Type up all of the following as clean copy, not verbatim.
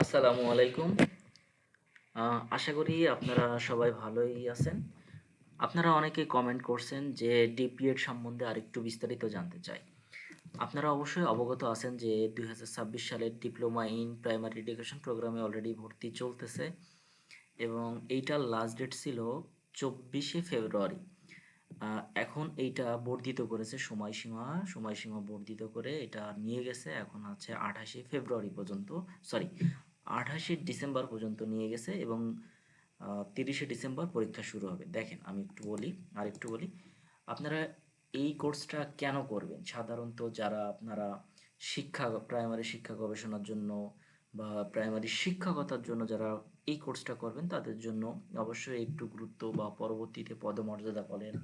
আসসালামু আলাইকুম। আশা করি আপনারা সবাই ভালোই আছেন। আপনারা অনেকেই কমেন্ট করছেন যে ডিপিএড সম্বন্ধে আরেকটু বিস্তারিত জানতে চাই। আপনারা অবশ্যই অবগত আছেন যে 2026 সালের ডিপ্লোমা ইন প্রাইমারি এডুকেশন প্রোগ্রামে অলরেডি ভর্তি চলতেছে এবং এইটার লাস্ট ডেট ছিল 24শে ফেব্রুয়ারি। এখন এইটা বর্ধিত করেছে সময়সীমা বর্ধিত করে এটা নিয়ে গেছে, এখন আছে 28শে ফেব্রুয়ারি পর্যন্ত, সরি 28শে ডিসেম্বর পর্যন্ত নিয়ে গেছে এবং 30শে ডিসেম্বর পরীক্ষা শুরু হবে। দেখেন আমি একটু বলি আপনারা এই কোর্সটা কেন করবেন। সাধারণত যারা আপনারা প্রাইমারি শিক্ষা গবেষণার জন্য বা প্রাইমারি শিক্ষকতার জন্য যারা এই কোর্সটা করবেন তাদের জন্য অবশ্যই একটু গুরুত্ব বা পরবর্তীতে পদমর্যাদা বলেন,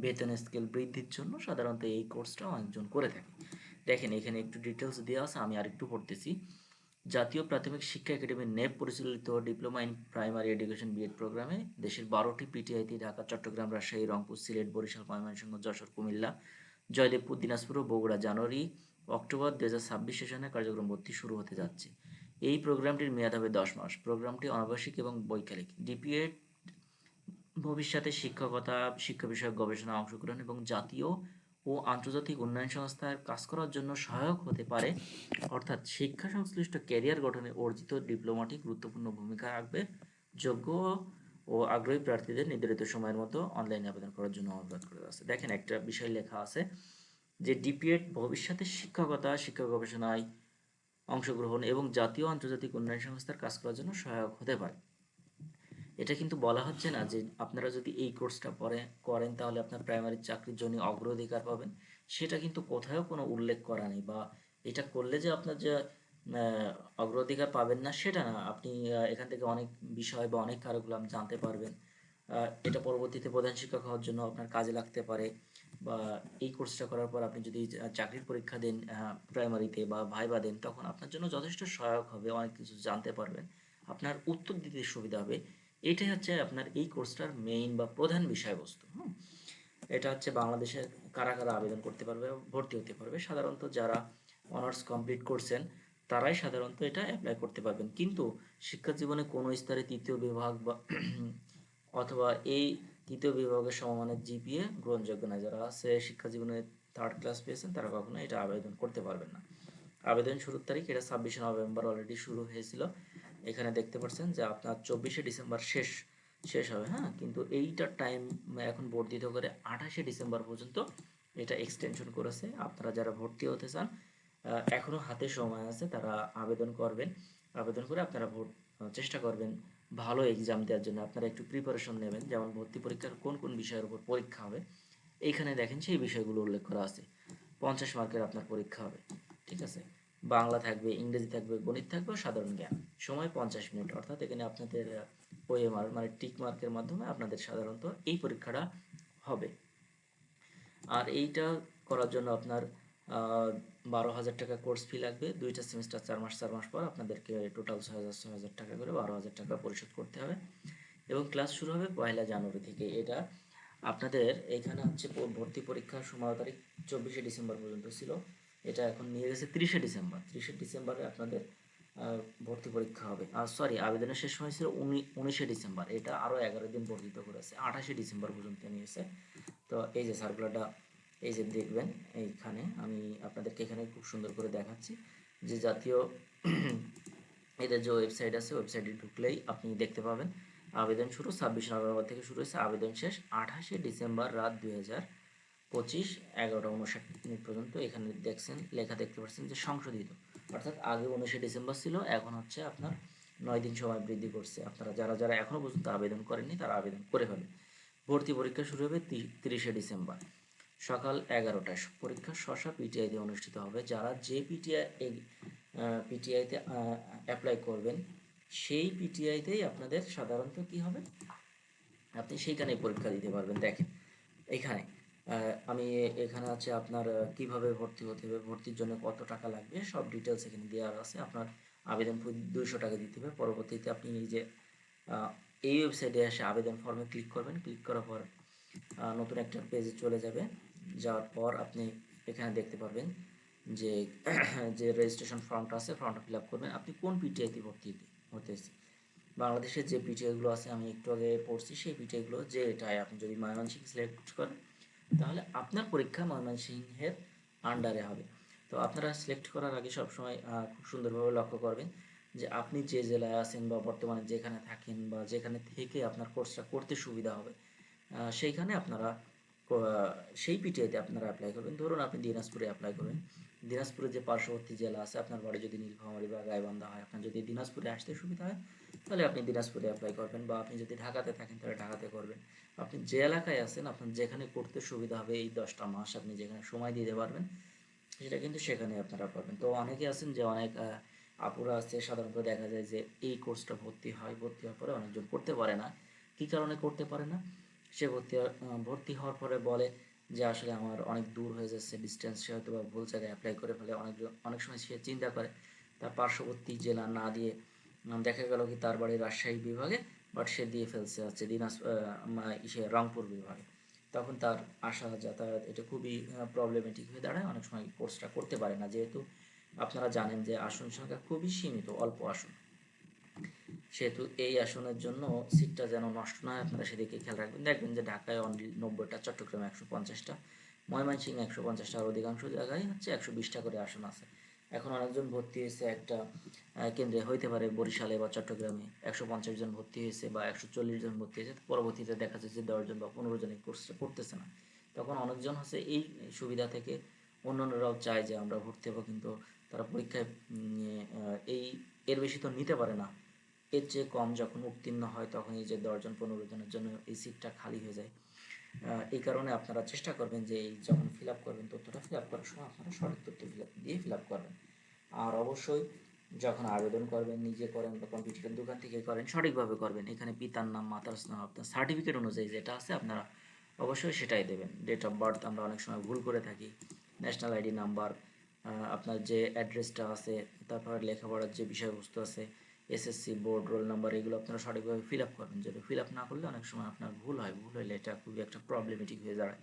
বেতন স্কেল বৃদ্ধির জন্য সাধারণত এই কোর্সটা অনেকজন করে থাকে। দেখেন এখানে একটু ডিটেলস দেওয়া আছে, আমি আরেকটু পড়তেছি। জাতীয় প্রাথমিক শিক্ষা একাডেমির নেপ পরিচালিত diploma in primary education B Ed প্রোগ্রামে দেশের 12টি পিটিআইটি ঢাকা, চট্টগ্রাম, রাজশাহী, রংপুর, সিলেট, বরিশাল, ময়মনসিংহ, যশোর, কুমিল্লা, জয়দেবপুর, দিনাজপুর ও বগুড়া জানুয়ারি অক্টোবর 2026 সেশনে কার্যক্রম ভর্তি শুরু হতে যাচ্ছে। এই প্রোগ্রামটির মেয়াদ হবে 10 মাস। প্রোগ্রামটি অনাবাসিক এবং বৈকালিক। ডিপিএড ভবিষ্যতে শিক্ষকতা, শিক্ষা বিষয়ক গবেষণা, অংশগ্রহণ এবং জাতীয় ও আন্তর্জাতিক উন্নয়ন সংস্থায় কাজ করার জন্য সহায়ক হতে পারে। অর্থাৎ শিক্ষা সংশ্লিষ্ট ক্যারিয়ার গঠনে অর্জিত ডিপ্লোমাটি গুরুত্বপূর্ণ ভূমিকা রাখবে। যোগ্য ও আগ্রহী প্রার্থীদের নির্ধারিত সময়ের মতো অনলাইনে আবেদন করার জন্য অনুরোধ করে আছে। দেখেন একটা বিষয় লেখা আছে যে ডিপিএড ভবিষ্যতে শিক্ষকতা, শিক্ষা গবেষণায় অংশগ্রহণ এবং জাতীয় আন্তর্জাতিক উন্নয়ন সংস্থার কাজ করার জন্য সহায়ক হতে পারে। এটা কিন্তু বলা হচ্ছে না যে আপনারা যদি এই কোর্সটা করেন তাহলে আপনার প্রাইমারি চাকরির জন্য অগ্রাধিকার পাবেন। সেটা কিন্তু কোথাও কোনো উল্লেখ করা নেই, বা এটা করলে যে আপনার যে অগ্রাধিকার পাবেন না সেটা না। আপনি এখান থেকে অনেক বিষয় বা অনেক কারিকুলাম জানতে পারবেন। এটা পরবর্তীতে প্রধান শিক্ষক হওয়ার জন্য আপনার কাজে লাগতে পারে, বা এই কোর্সটা করার পর আপনি যদি চাকরির পরীক্ষা দেন প্রাইমারিতে বা ভাইবা দেন, তখন আপনার জন্য যথেষ্ট সহায়ক হবে, অনেক কিছু জানতে পারবেন, আপনার উত্তর দিতে সুবিধা হবে। এটাই হচ্ছে আপনার এই কোর্সটার মেইন বা প্রধান বিষয়বস্তু। এটা হচ্ছে বাংলাদেশের কারা কারা আবেদন করতে পারবে, ভর্তি হতে পারবে। সাধারণত যারা অনার্স কমপ্লিট করছেন তারাই সাধারণত এটা অ্যাপ্লাই করতে পারবেন। কিন্তু শিক্ষা জীবনে কোনো স্তরে তৃতীয় বিভাগ বা অথবা এই তৃতীয় বিভাগের সমমানের জিপিএ গ্রহণযোগ্য না। যারা আছে শিক্ষা জীবনে থার্ড ক্লাস পেয়েছেন তারা কখনো এটা আবেদন করতে পারবেন না। আবেদন শুরুর তারিখ এটা 26শে নভেম্বর অলরেডি শুরু হয়েছিল। এখানে দেখতে পাচ্ছেন যে আপনার 24শে ডিসেম্বর শেষ হবে। কিন্তু এইটার টাইম এখন বর্ধিত করে 28শে ডিসেম্বর পর্যন্ত এটা এক্সটেনশন করেছে। আপনারা যারা ভর্তি হতে চান এখনো হাতে সময় আছে, তারা আবেদন করবেন। আবেদন করে আপনারা চেষ্টা করবেন ভালো এক্সাম দেওয়ার জন্য। আপনারা একটু প্রিপারেশন নেবেন, যেমন ভর্তি পরীক্ষার কোন কোন বিষয়ের উপর পরীক্ষা হবে এইখানে দেখেন সেই বিষয়গুলো উল্লেখ করা আছে। 50 মার্কের আপনার পরীক্ষা হবে, ঠিক আছে। বাংলা থাকবে, ইংরেজি থাকবে, গণিত থাকবে, সাধারণ জ্ঞান। সময় 50 মিনিট। অর্থাৎ এখানে আপনাদের ওএমআর মানে টিক মার্কের মাধ্যমে আপনাদের সাধারণত এই পরীক্ষাটা হবে। আর এইটা করার জন্য আপনার 12,000 টাকা কোর্স ফি লাগবে। দুইটা সেমিস্টার 4 মাস পর আপনাদেরকে টোটাল 6,000 টাকা করে 12,000 টাকা পরিশোধ করতে হবে এবং ক্লাস শুরু হবে 1 জানুয়ারি থেকে। এটা আপনাদের এইখানে হচ্ছে ভর্তি পরীক্ষার সময় তারিখ 24শে ডিসেম্বর পর্যন্ত ছিল, এটা এখন নিয়ে গেছে 30শে ডিসেম্বর। 30শে ডিসেম্বরে আপনাদের ভর্তি পরীক্ষা হবে। আর সরি, আবেদনের শেষ সময় ছিল 19শে ডিসেম্বর, এটা আরও 11 দিন বর্ধিত করেছে, 28শে ডিসেম্বর পর্যন্ত নিয়েছে। তো এই যে সার্কুলারটা, এই যে দেখবেন এইখানে আমি আপনাদেরকে এখানে খুব সুন্দর করে দেখাচ্ছি যে জাতীয় এদের যে ওয়েবসাইট আছে, ওয়েবসাইটে ঢুকলেই আপনি দেখতে পাবেন আবেদন শুরু 26 নভেম্বর থেকে শুরু হয়েছে, আবেদন শেষ 28শে ডিসেম্বর রাত 2025 11:59 পর্যন্ত। এখানে লেখা দেখতে পাচ্ছেন যে সংশোধিত, অর্থাৎ আগে 19শে ডিসেম্বর ছিল, এখন হচ্ছে আপনার 9 দিন সময় বৃদ্ধি করছে। আপনারা যারা যারা এখনো পর্যন্ত আবেদন করেননি তারা আবেদন করে ফেলেন। ভর্তি পরীক্ষা শুরু হবে 30শে ডিসেম্বর সকাল 11টায়। পরীক্ষা শশা পিটিআইতে অনুষ্ঠিত হবে। যারা যে পিটিআইতে অ্যাপ্লাই করবেন সেই পিটিআইতেই আপনাদের সাধারণত কি হবে, আপনি সেইখানেই পরীক্ষা দিতে পারবেন। দেখেন এখানে আমি এখানে আছে আপনার কিভাবে ভর্তি হতে হবে, ভর্তির জন্য কত টাকা লাগবে, সব ডিটেলস এখানে দেওয়া আছে। আপনার আবেদন ফি 200 টাকা দিতে হবে। পরবর্তীতে আপনি এই যে এই ওয়েবসাইটে এসে আবেদন ফর্মে ক্লিক করবেন। ক্লিক করার পর নতুন একটা পেজে চলে যাবে। যাওয়ার পর আপনি এখানে দেখতে পারবেন যে যে রেজিস্ট্রেশন ফর্মটা আছে ফর্মটা ফিল আপ করবেন। আপনি কোন পিটিআইতে ভর্তি হতেছে, বাংলাদেশের যে পিটিআইগুলো আছে আমি একটু আগে পড়ছি সেই পিটিআইগুলো যে এটাই আপনি যদি ময়মনসিংহ সিলেক্ট করেন তাহলে আপনার পরীক্ষা ময়মনসিংহের আন্ডারে হবে। তো আপনারা সিলেক্ট করার আগে সবসময় খুব সুন্দরভাবে লক্ষ্য করবেন যে আপনি যে জেলায় আছেন বা বর্তমানে যেখানে থাকেন বা যেখানে থেকে আপনার কোর্সটা করতে সুবিধা হবে সেইখানে আপনারা সেই পিটিআইতে আপনারা অ্যাপ্লাই করবেন। ধরুন আপনি দিনাজপুরে অ্যাপ্লাই করবেন, দিনাজপুরে যে পার্শ্ববর্তী জেলা আছে, আপনার বাড়ি যদি নীলফামারী বা গাইবান্ধা হয়, আপনার যদি দিনাজপুরে আসতে সুবিধা হয় তাহলে আপনি দিনাজপুরে অ্যাপ্লাই করবেন, বা আপনি যদি ঢাকাতে থাকেন তাহলে ঢাকাতে করবেন। আপনি যে এলাকায় আছেন আপনার যেখানে করতে সুবিধা হবে, এই 10টা মাস আপনি যেখানে সময় দিতে পারবেন সেটা কিন্তু সেখানে আপনারা পারবেন। তো অনেকে আছেন যে অনেক আপুরা আছে, সাধারণত দেখা যায় যে এই কোর্সটা ভর্তি হয়, ভর্তি হওয়ার পরে অনেকজন করতে পারে না। কী কারণে করতে পারে না? সে ভর্তি হওয়ার পরে বলে যে আসলে আমার অনেক দূর হয়ে যাচ্ছে ডিস্টেন্স, সে হয়তো বা ভুল জায়গায় অ্যাপ্লাই করে ফেলে। অনেক সময় সে চিন্তা করে তার পার্শ্ববর্তী জেলা না দিয়ে দেখা গেল কি তার বাড়ি রাজশাহী বিভাগে, বাট সে দিয়ে ফেলছে হচ্ছে রংপুর বিভাগে। তখন তার আসা যাতায়াত এটা খুবই প্রবলেমেটিক হয়ে দাঁড়ায়, অনেক সময় কোর্সটা করতে পারে না, যেহেতু আপনারা জানেন যে আসন সংখ্যা খুবই সীমিত, অল্প আসন। সেহেতু এই আসনের জন্য সিটটা যেন নষ্ট না হয় আপনারা সেদিকে খেয়াল রাখবেন। দেখবেন যে ঢাকায় অনলি 90টা, চট্টগ্রামে 150টা, ময়মনসিংহে 150টা, আর অধিকাংশ জায়গায় হচ্ছে 120টা করে আসন আছে। এখন অনেকজন ভর্তি হয়েছে একটা কেন্দ্রে, হইতে পারে বরিশালে বা চট্টগ্রামে 150 জন ভর্তি হয়েছে বা 140 জন ভর্তি হয়েছে, পরবর্তীতে দেখা যাচ্ছে 10 জন বা 15 জন এই কোর্সটা করতেছে না। তখন অনেকজন হচ্ছে এই সুবিধা থেকে অন্যান্যরাও চায় যে আমরা ভর্তি হবো, কিন্তু তারা পরীক্ষায় এই এর বেশি তো নিতে পারে না। এর চেয়ে কম যখন উত্তীর্ণ হয় তখন এই যে 10 জন 15 জনের জন্য এই সিটটা খালি হয়ে যায়। এই কারণে আপনারা চেষ্টা করবেন যে এই যখন ফিল আপ করবেন, তথ্যটা ফিল আপ করার সময় আপনারা সঠিক তথ্য ফিল আপ করবেন। আর অবশ্যই যখন আবেদন করবেন, নিজে করেন বা কম্পিউটারের দোকান থেকে করেন, সঠিকভাবে করবেন। এখানে পিতার নাম, মাতার নাম, আপনার সার্টিফিকেট অনুযায়ী যেটা আছে আপনারা অবশ্যই সেটাই দেবেন। ডেট অফ বার্থ আমরা অনেক সময় ভুল করে থাকি, ন্যাশনাল আইডি নাম্বার, আপনার যে অ্যাড্রেসটা আছে, তারপরে লেখাপড়ার যে বিষয়বস্তু আছে, এসএসসি বোর্ড রোল নাম্বার, এগুলো আপনারা সঠিকভাবে ফিল আপ করবেন। যেটা ফিল আপ না করলে অনেক সময় আপনার ভুল হয়, ভুল হলে এটা খুবই একটা প্রবলেমেটিক হয়ে দাঁড়ায়।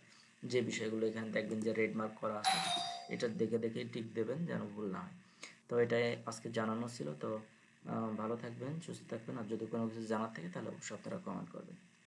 যে বিষয়গুলো এখানে দেখবেন যে রেড মার্ক করা আছে, এটা দেখে দেখে টিক দেবেন যেন ভুল না হয়। তো এটাই আজকে জানানো ছিল। তো ভালো থাকবেন, সুস্থ থাকবেন, আর যদি কোনো কিছু জানার থাকে তাহলে অবশ্যই আপনারা কমেন্ট করবেন।